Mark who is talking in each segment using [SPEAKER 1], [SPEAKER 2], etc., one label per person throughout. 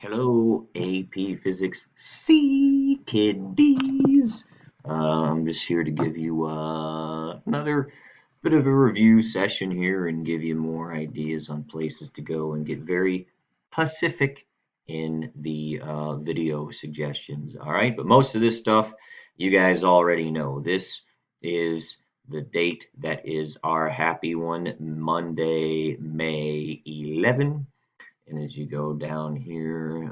[SPEAKER 1] Hello, AP Physics C kiddies. I'm just here to give you another bit of a review session here and give you more ideas on places to go and get very Pacific in the video suggestions. All right, but most of this stuff you guys already know. This is the date that is our happy one, Monday, May 11. And as you go down here,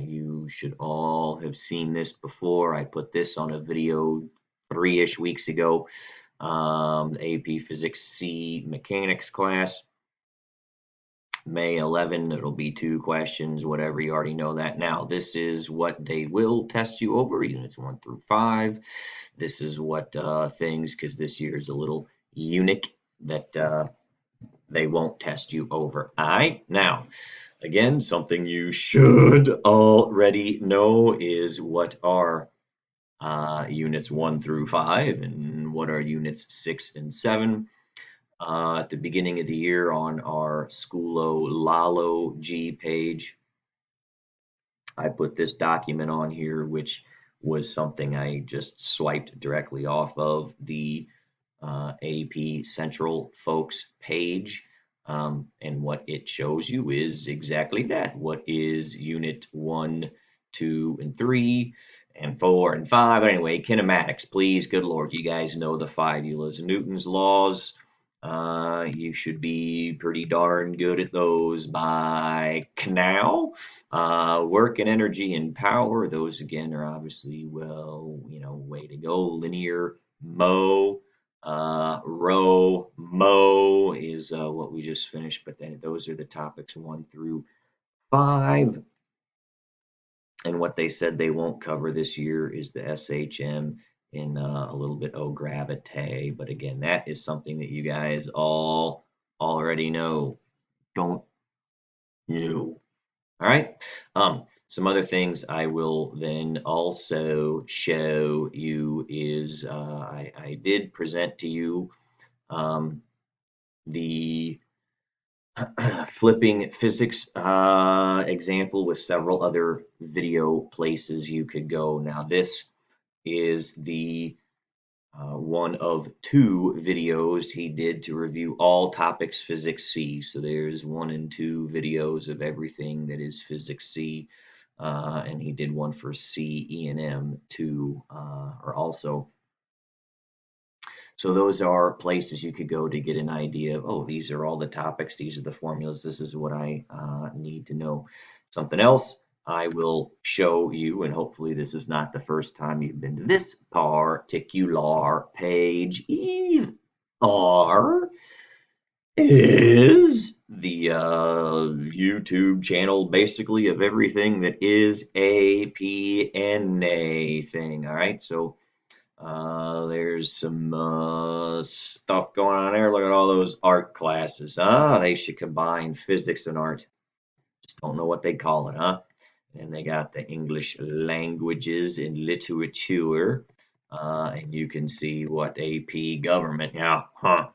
[SPEAKER 1] you should all have seen this before. I put this on a video 3-ish weeks ago. AP Physics C Mechanics class, May 11. It'll be 2 questions, whatever. You already know that. Now, this is what they will test you over, units 1 through 5. This is what things, because this year is a little unique, that they won't test you over. All right. Now, again, something you should already know is what are units 1 through 5 and what are units 6 and 7. At the beginning of the year on our Schoolo Lalo G page, I put this document on here, which was something I just swiped directly off of the AP Central folks page. And what it shows you is exactly that. What is unit 1, 2, and 3, and 4, and 5? Anyway, kinematics, please, good Lord, you guys know the 5 Euler's and Newton's laws. You should be pretty darn good at those by now. Work and energy and power, those again are obviously, well, way to go. Linear, mo, row, mo is what we just finished, but then those are the topics 1 through 5. And what they said they won't cover this year is the SHM in a little bit of gravity. But again, that is something that you guys all already know, don't you? All right. Some other things I will then also show you is I did present to you the flipping physics example with several other video places you could go. Now, this is the one of 2 videos he did to review all topics Physics C. So there's 1 and 2 videos of everything that is Physics C. And he did one for C, E, and M too, or also. So those are places you could go to get an idea of, oh, these are all the topics, these are the formulas, this is what I need to know. Something else I will show you, and hopefully this is not the first time you've been to this particular page either, is the YouTube channel basically of everything that is APNA thing. All right, so there's some stuff going on there. Look at all those art classes. They should combine physics and art. Just don't know what they call it, huh? And they got the English languages and literature. And you can see what AP government, yeah, huh?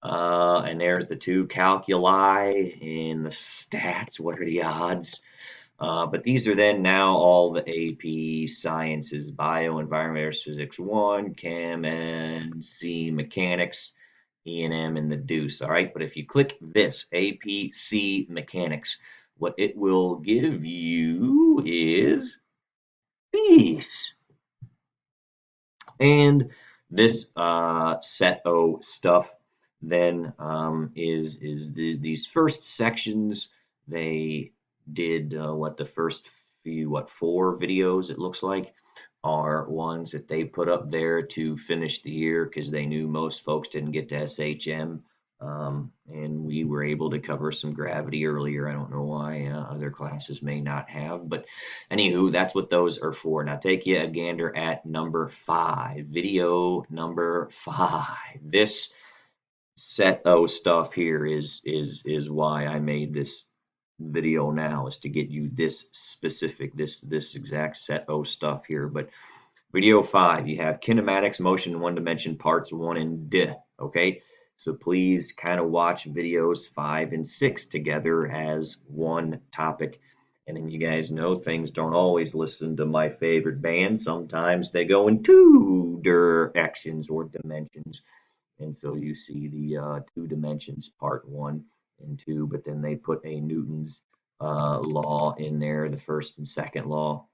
[SPEAKER 1] And there's the 2 calculi and the stats. What are the odds? But these are then now all the AP sciences: bio, environmental physics 1, chem, and C, mechanics, E and M, and the deuce. All right, but if you click this APC mechanics, what it will give you is these. And this set O stuff then these first sections. They did what the first few 4 videos, it looks like, are ones that they put up there to finish the year because they knew most folks didn't get to SHM. And we were able to cover some gravity earlier. I don't know why other classes may not have, but anywho, that's what those are for. Now take you a gander at number 5, video number 5. This set O stuff here is why I made this video now, is to get you this specific, this exact set O stuff here. But video 5, you have kinematics, motion in 1 dimension, parts 1 and D. Okay, so please kind of watch videos 5 and 6 together as one topic. And then you guys know things don't always listen to my favorite band. Sometimes they go in two directions or dimensions. And so you see the two dimensions, part one and two, but then they put a Newton's law in there, the first and second law,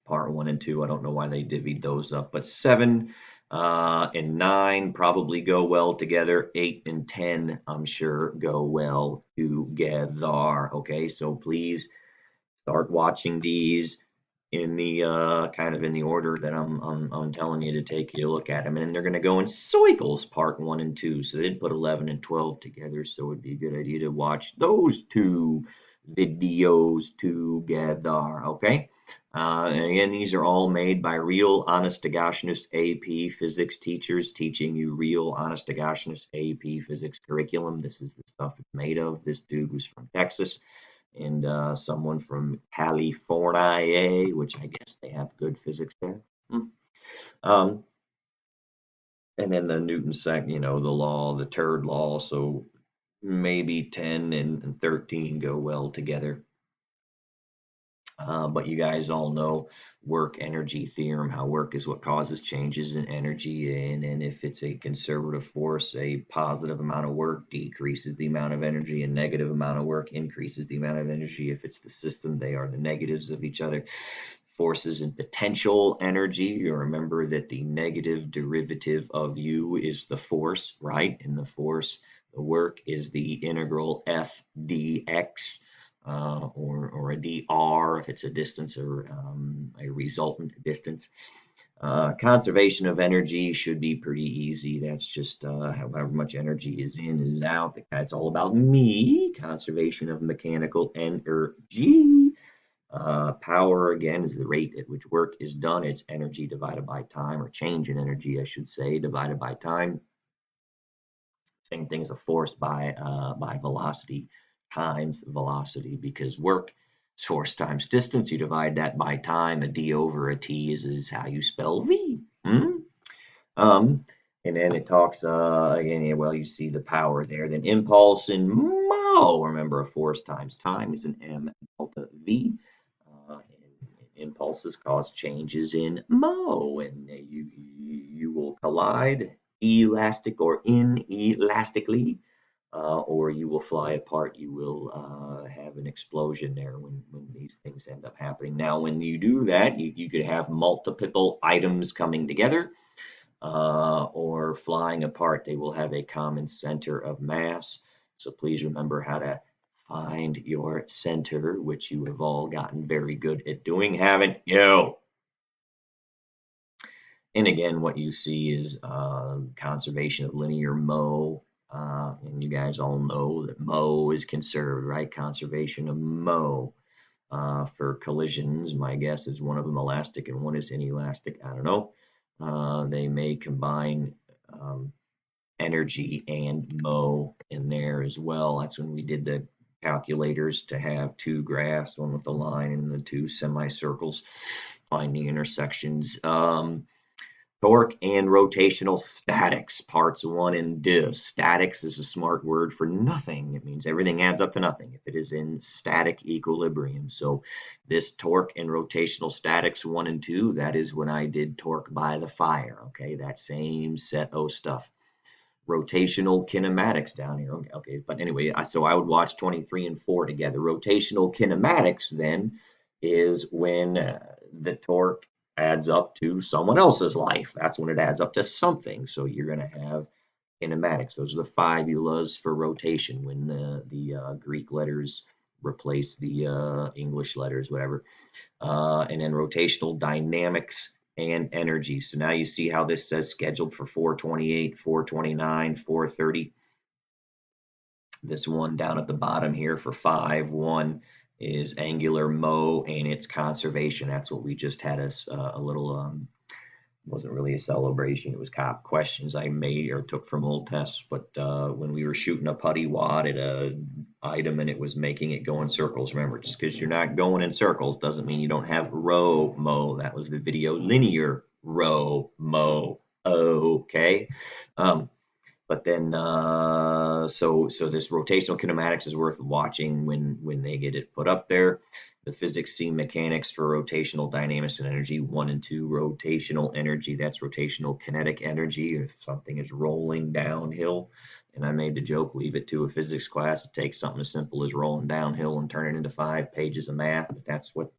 [SPEAKER 1] part one and two. I don't know why they divvied those up, but seven and nine probably go well together. Eight and 10, I'm sure, go well together. Okay, so please start watching these in the kind of in the order that I'm telling you to take a look at them, and they're going to go in cycles, part one and two. So they did put 11 and 12 together, so it'd be a good idea to watch those two videos together. Okay. And again, these are all made by real, honest to goshionest AP physics teachers teaching you real, honest to goshionest AP physics curriculum. This is the stuff it's made of. This dude was from Texas, and someone from California, which I guess they have good physics there. Hmm. Um, and then the Newton second, the law, the third law. So maybe 10 and 13 go well together. But you guys all know work energy theorem, how work is what causes changes in energy. And if it's a conservative force, a positive amount of work decreases the amount of energy, and negative amount of work increases the amount of energy. If it's the system, they are the negatives of each other. Forces and potential energy. You remember that the negative derivative of U is the force, right? And the force, the work, is the integral F dx. Or a dr if it's a distance, or a resultant distance. Conservation of energy should be pretty easy. That's just however much energy is in is out. That's all about me. Conservation of mechanical energy. Power, again, is the rate at which work is done. It's energy divided by time, or change in energy, I should say, divided by time. Same thing as a force by velocity times velocity, because work is force times distance. You divide that by time. A d over a t is how you spell v. Um, and then it talks again. Yeah, well, you see the power there. Then impulse in mo. Remember, a force times time is an m delta v. And impulses cause changes in mo, and you will collide elastic or inelastically, or you will fly apart. You will have an explosion there when these things end up happening. Now, when you do that, you could have multiple items coming together or flying apart. They will have a common center of mass. So please remember how to find your center, which you have all gotten very good at doing, haven't you? And again, what you see is conservation of linear mo. And you guys all know that mo is conserved, right? Conservation of mo. For collisions, my guess is one of them elastic and one is inelastic. I don't know. They may combine energy and mo in there as well. That's when we did the calculators to have two graphs, one with the line and the two semicircles, find the intersections. Torque and rotational statics, parts one and two. Statics is a smart word for nothing. It means everything adds up to nothing if it is in static equilibrium. So this torque and rotational statics one and two, that is when I did torque by the fire. Okay, that same set of stuff. Rotational kinematics down here. Okay, but anyway, so I would watch 23 and 4 together. Rotational kinematics then is when the torque adds up to someone else's life. That's when it adds up to something. So you're going to have kinematics. Those are the fibulas for rotation, when the Greek letters replace the English letters, whatever. And then rotational dynamics and energy. So now you see how this says scheduled for 428, 429, 430. This one down at the bottom here for 5-1 is angular mo and its conservation. That's what we just had a little wasn't really a celebration. It was cop questions I made or took from old tests. But when we were shooting a putty wad at a item and it was making it go in circles, remember, just because you're not going in circles doesn't mean you don't have row mo. That was the video linear row mo. Okay. But But then, so this rotational kinematics is worth watching when they get it put up there. The physics C mechanics for rotational dynamics and energy 1 and 2. Rotational energy, that's rotational kinetic energy. If something is rolling downhill, and I made the joke, leave it to a physics class to take something as simple as rolling downhill and turn it into 5 pages of math. But that's what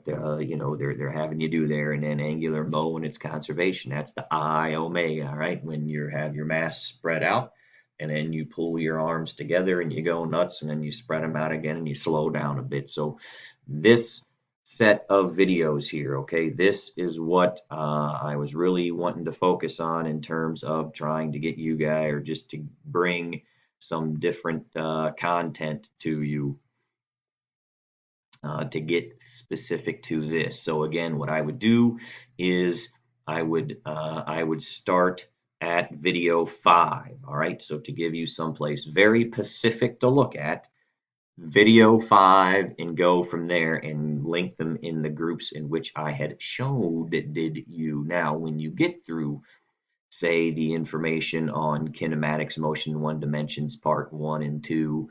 [SPEAKER 1] you know they're having you do there. And then angular mo and its conservation. That's the I omega. All right, when you have your mass spread out, and then you pull your arms together and you go nuts, and then you spread them out again and you slow down a bit. So this set of videos here, okay, this is what I was really wanting to focus on in terms of trying to get you guys, or just to bring some different content to you to get specific to this. So again, what I would do is I would start at video 5. All right, so to give you someplace very specific to look at, video 5, and go from there and link them in the groups in which I had showed that did you. Now, when you get through, say, the information on kinematics, motion, one dimensions, part 1 and 2,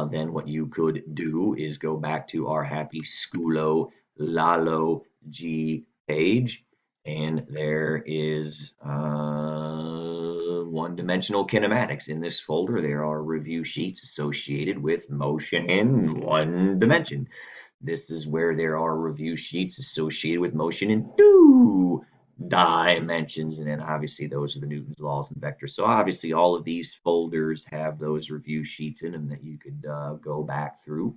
[SPEAKER 1] then what you could do is go back to our Happy Schoolo Lalo G page, and there is one-dimensional kinematics. In this folder, there are review sheets associated with motion in 1 dimension. This is where there are review sheets associated with motion in 2 dimensions, and then obviously those are the Newton's laws and vectors. So obviously all of these folders have those review sheets in them that you could go back through.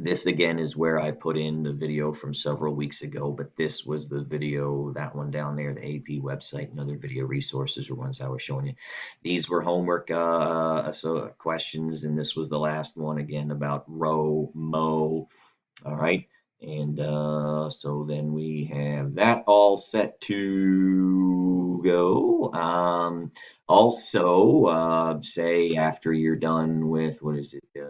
[SPEAKER 1] This again is where I put in the video from several weeks ago, but this was the video, that one down there, the AP website, and other video resources are ones I was showing you. These were homework questions, and this was the last one again about rho, mo. All right. And so then we have that all set to go. Also, say after you're done with, what is it? Where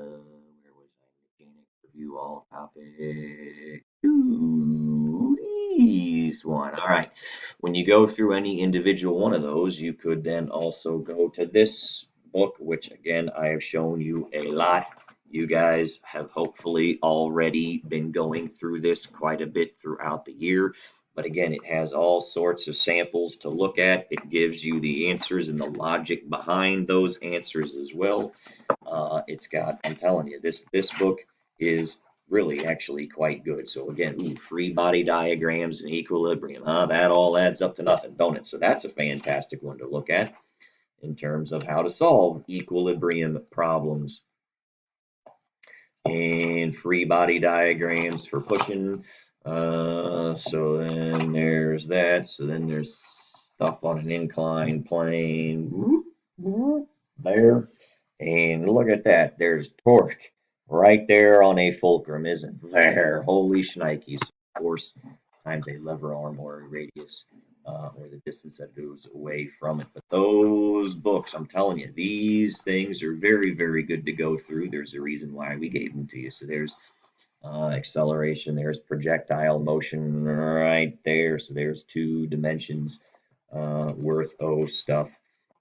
[SPEAKER 1] was I? Mechanic review all topic. Ooh, these one. All right. When you go through any individual one of those, you could then also go to this book, which again, I have shown you a lot. You guys have hopefully already been going through this quite a bit throughout the year. But again, it has all sorts of samples to look at. It gives you the answers and the logic behind those answers as well. It's got, I'm telling you, this book is really actually quite good. So again, ooh, free body diagrams and equilibrium. That all adds up to nothing, don't it? So that's a fantastic one to look at in terms of how to solve equilibrium problems. And free body diagrams for pushing. So then there's that. So then there's stuff on an inclined plane. There. And look at that. There's torque right there on a fulcrum, isn't there? Holy shnikes. Of course, times a lever arm or a radius, or the distance that goes away from it. But those books, I'm telling you, these things are very, very good to go through. There's a reason why we gave them to you. So there's acceleration, there's projectile motion right there. So there's 2 dimensions worth of stuff.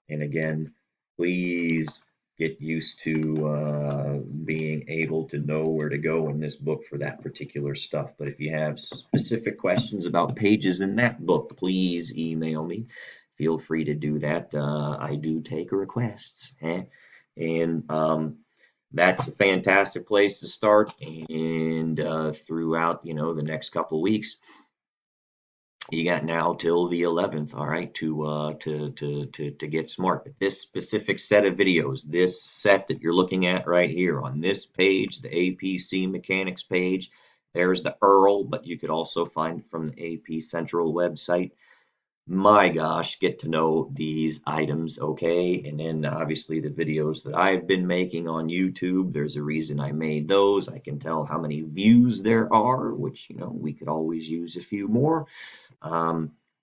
[SPEAKER 1] And again, please get used to being able to know where to go in this book for that particular stuff. But if you have specific questions about pages in that book, please email me. Feel free to do that. I do take requests. And that's a fantastic place to start. And throughout, the next couple of weeks, you got now till the 11th, all right, to get smart. But this specific set of videos, this set that you're looking at right here on this page, the APC mechanics page, there's the URL, but you could also find it from the AP Central website. My gosh, get to know these items, okay? And then obviously the videos that I've been making on YouTube, there's a reason I made those. I can tell how many views there are, which, we could always use a few more.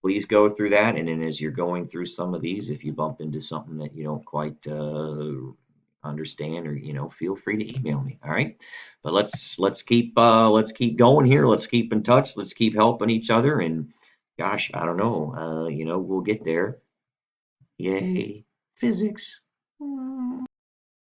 [SPEAKER 1] Please go through that, and then as you're going through some of these, if you bump into something that you don't quite understand, or feel free to email me. All right, but let's keep going here. Let's keep in touch. Let's keep helping each other, and Gosh, I don't know. We'll get there. Yay, physics.